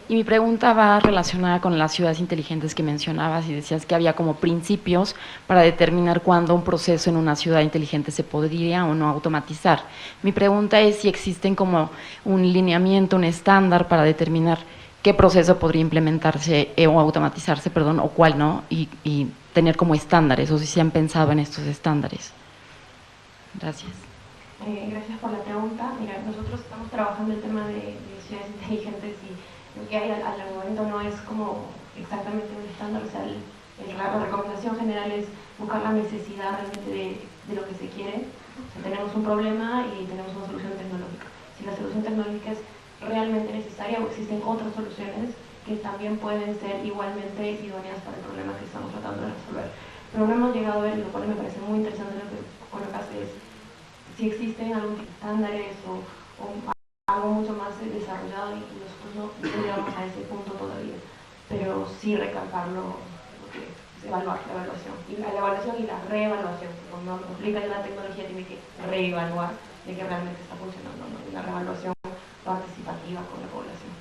[SPEAKER 14] Y mi pregunta va relacionada con las ciudades inteligentes que mencionabas y decías que había como principios para determinar cuándo un proceso en una ciudad inteligente se podría o no automatizar. Mi pregunta es si existen como un lineamiento, un estándar para determinar qué proceso podría implementarse o automatizarse, perdón, o cuál no, y tener como estándares, o si se han pensado en estos estándares. Gracias.
[SPEAKER 3] Gracias por la pregunta. Mira, nosotros estamos trabajando el tema de ciudades inteligentes y lo que hay al momento no es como exactamente un estándar, o sea, la recomendación general es buscar la necesidad realmente de lo que se quiere. O sea, tenemos un problema y tenemos una solución tecnológica. Si la solución tecnológica es realmente necesaria o existen otras soluciones que también pueden ser igualmente idóneas para el problema que estamos tratando de resolver. Pero no hemos llegado a ver, lo cual me parece muy interesante lo que colocaste, es si existen algún tipo de estándares o algo mucho más desarrollado, y nosotros no llegamos a ese punto todavía, pero sí recalcarlo, evaluar la evaluación y la reevaluación. Cuando aplica la tecnología tiene que reevaluar de que realmente está funcionando, ¿no? La reevaluación participativa con la población.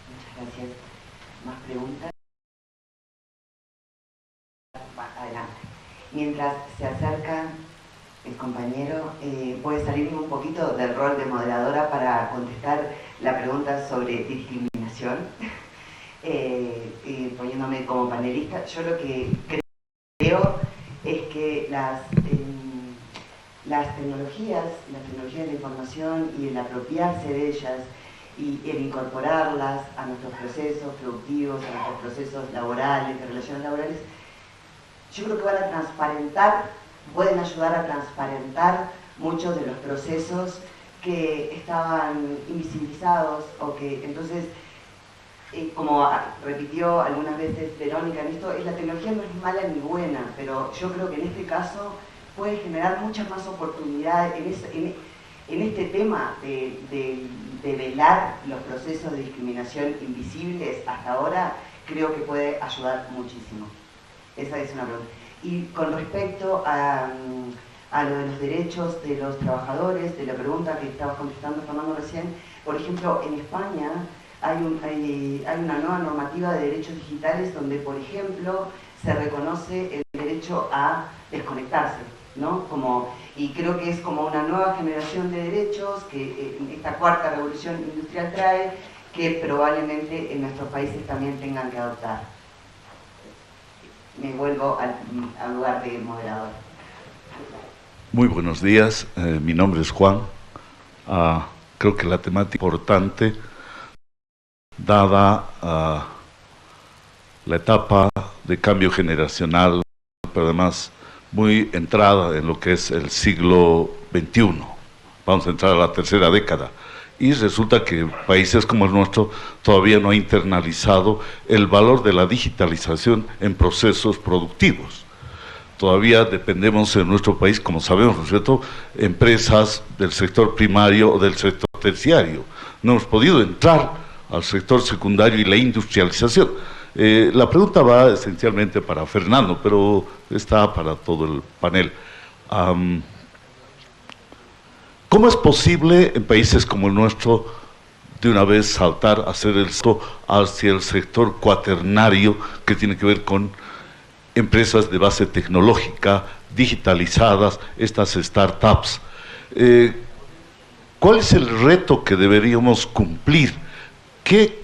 [SPEAKER 2] Muchas gracias. ¿Más preguntas? Adelante. Mientras se acerca el compañero, voy a salirme un poquito del rol de moderadora para contestar la pregunta sobre discriminación, poniéndome como panelista. Yo lo que creo es que las tecnologías de la información y el apropiarse de ellas y el incorporarlas a nuestros procesos productivos, a nuestros procesos laborales, de relaciones laborales, yo creo que van a transparentar, pueden ayudar a transparentar muchos de los procesos que estaban invisibilizados o que entonces, como repitió algunas veces Verónica en esto, la tecnología no es mala ni buena, pero yo creo que en este caso puede generar muchas más oportunidades en este tema de velar los procesos de discriminación invisibles hasta ahora. Creo que puede ayudar muchísimo. Esa es una pregunta. Y con respecto a lo de los derechos de los trabajadores, de la pregunta que estaba contestando Fernando recién, por ejemplo, en España hay una nueva normativa de derechos digitales donde, por ejemplo, se reconoce el derecho a desconectarse, ¿no? Y creo que es como una nueva generación de derechos que esta cuarta revolución industrial trae, que probablemente en nuestros países también tengan que adoptar. Me vuelvo al lugar de moderador.
[SPEAKER 15] Muy buenos días, mi nombre es Juan. Creo que la temática importante, dada la etapa de cambio generacional, pero además muy entrada en lo que es el siglo XXI. Vamos a entrar a la tercera década. Y resulta que países como el nuestro todavía no han internalizado el valor de la digitalización en procesos productivos. Todavía dependemos en nuestro país, como sabemos, ¿no es cierto?, empresas del sector primario o del sector terciario. No hemos podido entrar al sector secundario y la industrialización. La pregunta va esencialmente para Fernando, pero está para todo el panel. ¿Cómo es posible en países como el nuestro de una vez saltar hacia el sector cuaternario que tiene que ver con empresas de base tecnológica, digitalizadas, estas startups? ¿Cuál es el reto que deberíamos cumplir? ¿Qué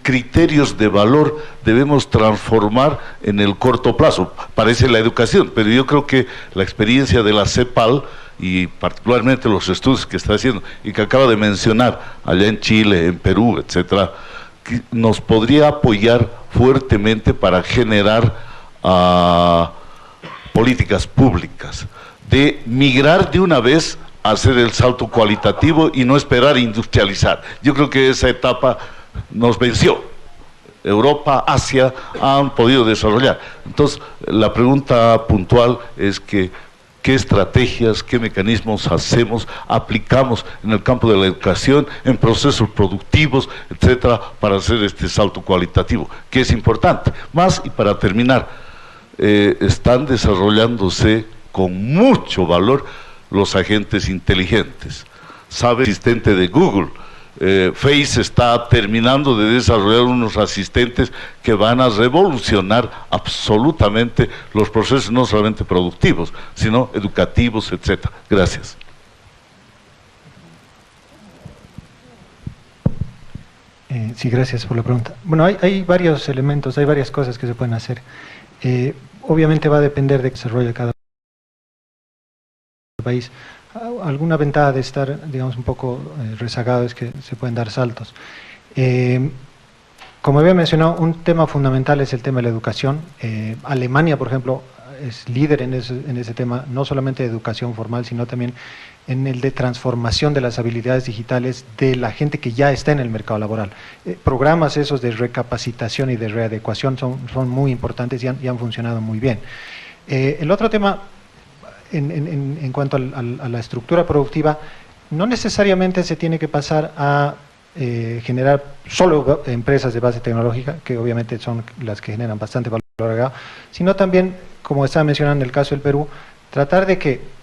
[SPEAKER 15] criterios de valor debemos transformar en el corto plazo? Parece la educación, pero yo creo que la experiencia de la CEPAL y particularmente los estudios que está haciendo y que acaba de mencionar allá en Chile, en Perú, etcétera, nos podría apoyar fuertemente para generar políticas públicas, de migrar de una vez a hacer el salto cualitativo y no esperar industrializar. Yo creo que esa etapa nos venció. Europa, Asia han podido desarrollar. Entonces, la pregunta puntual es que qué estrategias, qué mecanismos aplicamos en el campo de la educación, en procesos productivos, etcétera, para hacer este salto cualitativo, que es importante. Más, y para terminar, están desarrollándose con mucho valor los agentes inteligentes. Sabe el asistente de Google. Face está terminando de desarrollar unos asistentes que van a revolucionar absolutamente los procesos, no solamente productivos, sino educativos, etc. Gracias.
[SPEAKER 1] Sí, gracias por la pregunta. Bueno, hay varios elementos, hay varias cosas que se pueden hacer. Obviamente va a depender de que se desarrolle cada país. Alguna ventaja de estar, digamos, un poco rezagado es que se pueden dar saltos. Como había mencionado, un tema fundamental es el tema de la educación. Alemania, por ejemplo, es líder en ese tema, no solamente de educación formal, sino también en el de transformación de las habilidades digitales de la gente que ya está en el mercado laboral. Programas esos de recapacitación y de readecuación son muy importantes y han funcionado muy bien. El otro tema, en cuanto a la estructura productiva, no necesariamente se tiene que pasar a generar solo empresas de base tecnológica, que obviamente son las que generan bastante valor agregado, sino también, como estaba mencionando en el caso del Perú, tratar de que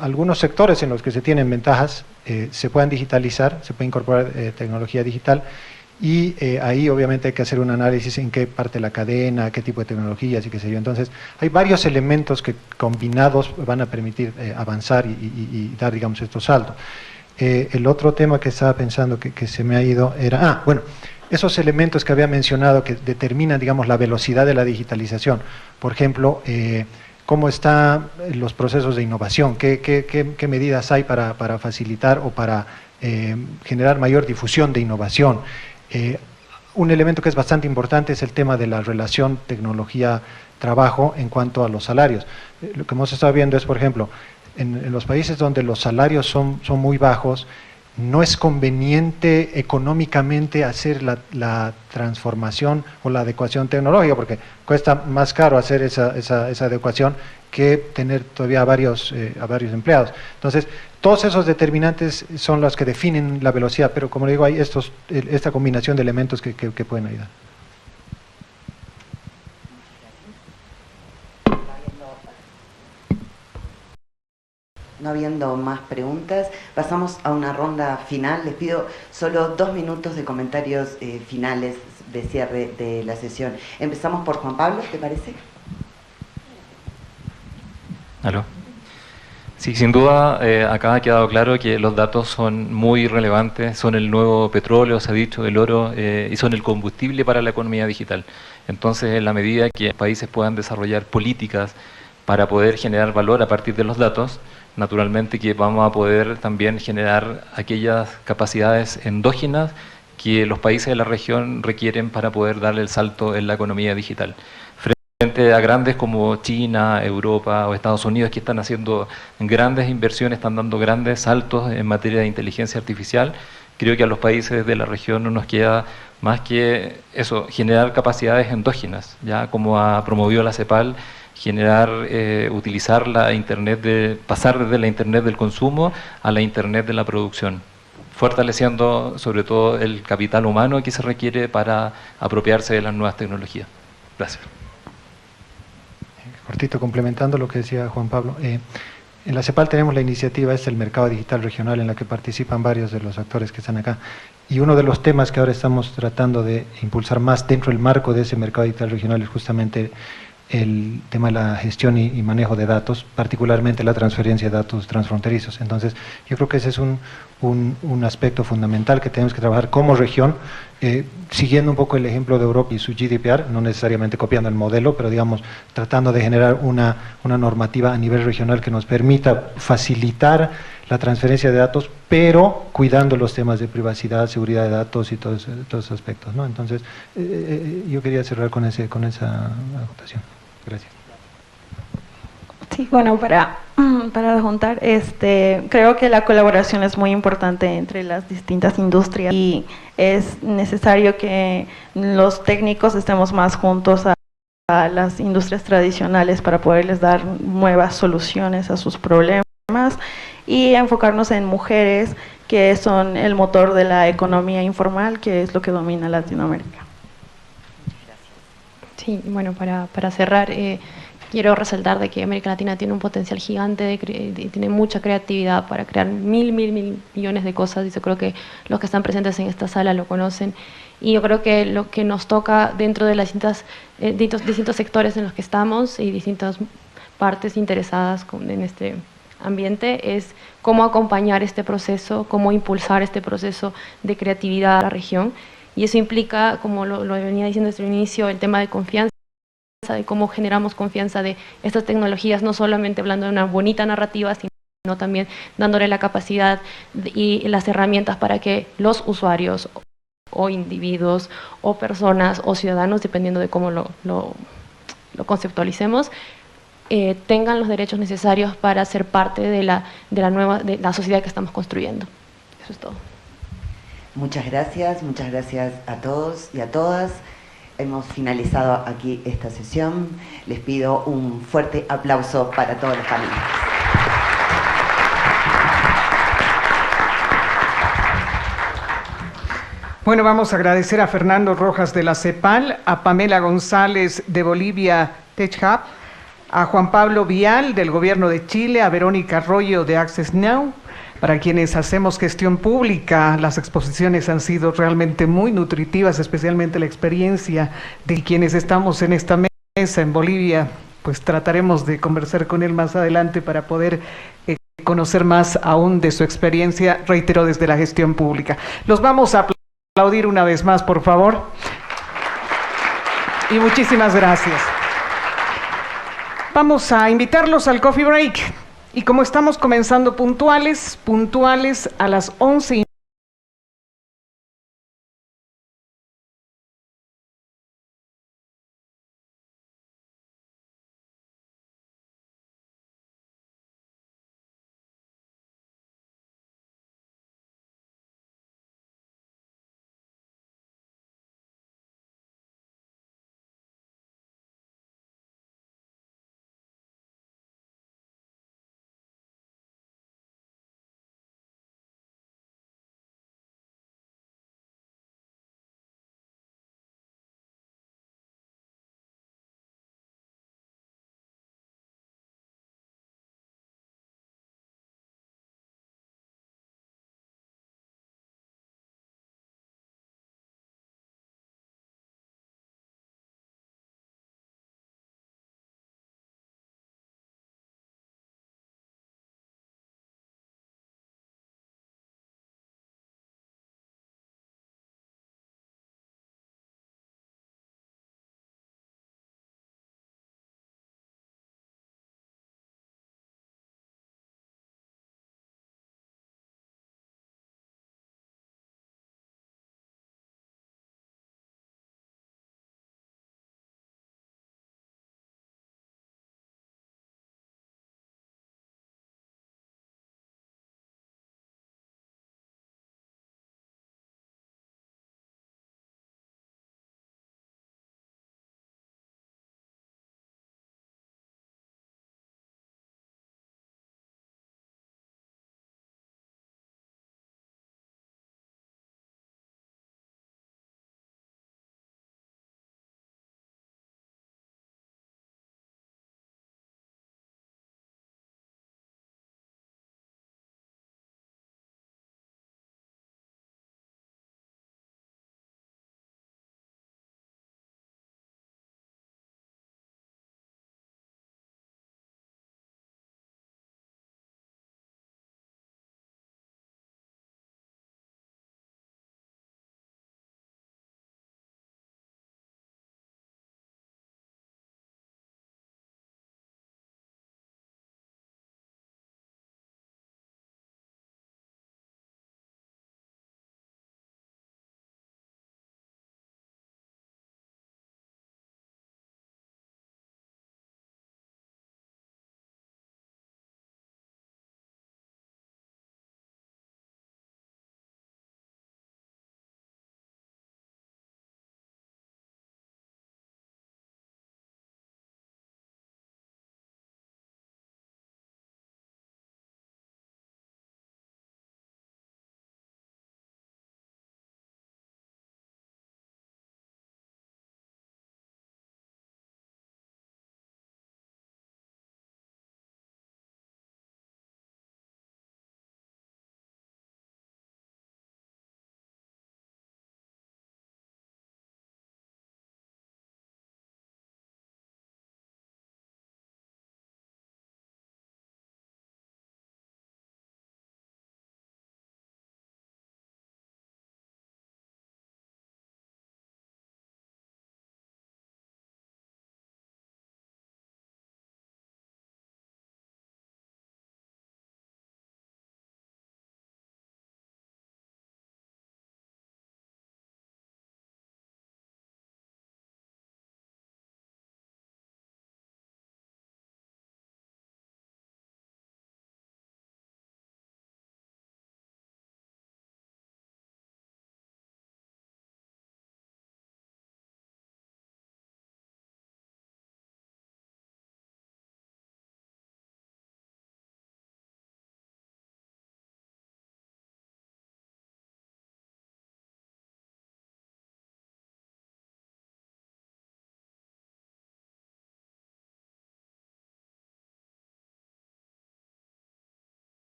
[SPEAKER 1] algunos sectores en los que se tienen ventajas se puedan digitalizar, se puede incorporar tecnología digital, y ahí obviamente hay que hacer un análisis en qué parte de la cadena, qué tipo de tecnologías y qué sé yo. Entonces hay varios elementos que combinados van a permitir avanzar y dar, digamos, estos saltos. El otro tema que estaba pensando que se me ha ido era, bueno, esos elementos que había mencionado que determinan, digamos, la velocidad de la digitalización. Por ejemplo, cómo están los procesos de innovación, qué medidas hay para facilitar o para generar mayor difusión de innovación. Un elemento que es bastante importante es el tema de la relación tecnología-trabajo en cuanto a los salarios. Lo que hemos estado viendo es, por ejemplo, en los países donde los salarios son muy bajos, no es conveniente económicamente hacer la transformación o la adecuación tecnológica, porque cuesta más caro hacer esa adecuación que tener todavía a varios empleados. Entonces, todos esos determinantes son los que definen la velocidad, pero como le digo, hay esta combinación de elementos que pueden ayudar.
[SPEAKER 2] No habiendo más preguntas, pasamos a una ronda final. Les pido solo 2 minutos de comentarios finales de cierre de la sesión. Empezamos por Juan Pablo, ¿te parece?
[SPEAKER 5] ¿Aló? Sí, sin duda, acá ha quedado claro que los datos son muy relevantes, son el nuevo petróleo, se ha dicho, el oro, y son el combustible para la economía digital. Entonces, en la medida que los países puedan desarrollar políticas para poder generar valor a partir de los datos, naturalmente que vamos a poder también generar aquellas capacidades endógenas que los países de la región requieren para poder darle el salto en la economía digital. Frente a grandes como China, Europa o Estados Unidos, que están haciendo grandes inversiones, están dando grandes saltos en materia de inteligencia artificial, creo que a los países de la región no nos queda más que eso, generar capacidades endógenas, ya como ha promovido la CEPAL, generar, utilizar la internet, pasar desde la internet del consumo a la internet de la producción, fortaleciendo sobre todo el capital humano que se requiere para apropiarse de las nuevas tecnologías. Gracias.
[SPEAKER 1] Cortito, complementando lo que decía Juan Pablo, en la CEPAL tenemos la iniciativa, es el mercado digital regional, en la que participan varios de los actores que están acá, y uno de los temas que ahora estamos tratando de impulsar más dentro del marco de ese mercado digital regional es justamente el tema de la gestión y manejo de datos, particularmente la transferencia de datos transfronterizos. Entonces, yo creo que ese es un aspecto fundamental que tenemos que trabajar como región, siguiendo un poco el ejemplo de Europa y su GDPR, no necesariamente copiando el modelo, pero digamos, tratando de generar una normativa a nivel regional que nos permita facilitar la transferencia de datos, pero cuidando los temas de privacidad, seguridad de datos y todos esos aspectos, ¿no? Entonces, yo quería cerrar con esa acotación. Gracias.
[SPEAKER 4] Sí, bueno, para juntar, creo que la colaboración es muy importante entre las distintas industrias y es necesario que los técnicos estemos más juntos a las industrias tradicionales para poderles dar nuevas soluciones a sus problemas y enfocarnos en mujeres que son el motor de la economía informal, que es lo que domina Latinoamérica.
[SPEAKER 16] Sí, bueno, para cerrar,
[SPEAKER 3] quiero resaltar de que América Latina tiene un potencial gigante, tiene mucha creatividad para crear mil millones de cosas, y yo creo que los que están presentes en esta sala lo conocen. Y yo creo que lo que nos toca dentro de las distintos sectores en los que estamos y distintas partes interesadas en este ambiente es cómo acompañar este proceso, cómo impulsar este proceso de creatividad a la región. Y eso implica, como lo venía diciendo desde el inicio, el tema de confianza, de cómo generamos confianza de estas tecnologías, no solamente hablando de una bonita narrativa, sino también dándole la capacidad y las herramientas para que los usuarios o individuos o personas o ciudadanos, dependiendo de cómo lo conceptualicemos, tengan los derechos necesarios para ser parte de la sociedad que estamos construyendo. Eso es todo.
[SPEAKER 2] Muchas gracias a todos y a todas. Hemos finalizado aquí esta sesión. Les pido un fuerte aplauso para todos los panelistas.
[SPEAKER 16] Bueno, vamos a agradecer a Fernando Rojas de la CEPAL, a Pamela González de Bolivia Tech Hub, a Juan Pablo Vial del Gobierno de Chile, a Verónica Arroyo de Access Now. Para quienes hacemos gestión pública, las exposiciones han sido realmente muy nutritivas, especialmente la experiencia de quienes estamos en esta mesa en Bolivia. Pues trataremos de conversar con él más adelante para poder conocer más aún de su experiencia, reitero, desde la gestión pública. Los vamos a aplaudir una vez más, por favor. Y muchísimas gracias. Vamos a invitarlos al coffee break. Y como estamos comenzando puntuales a las 11:30.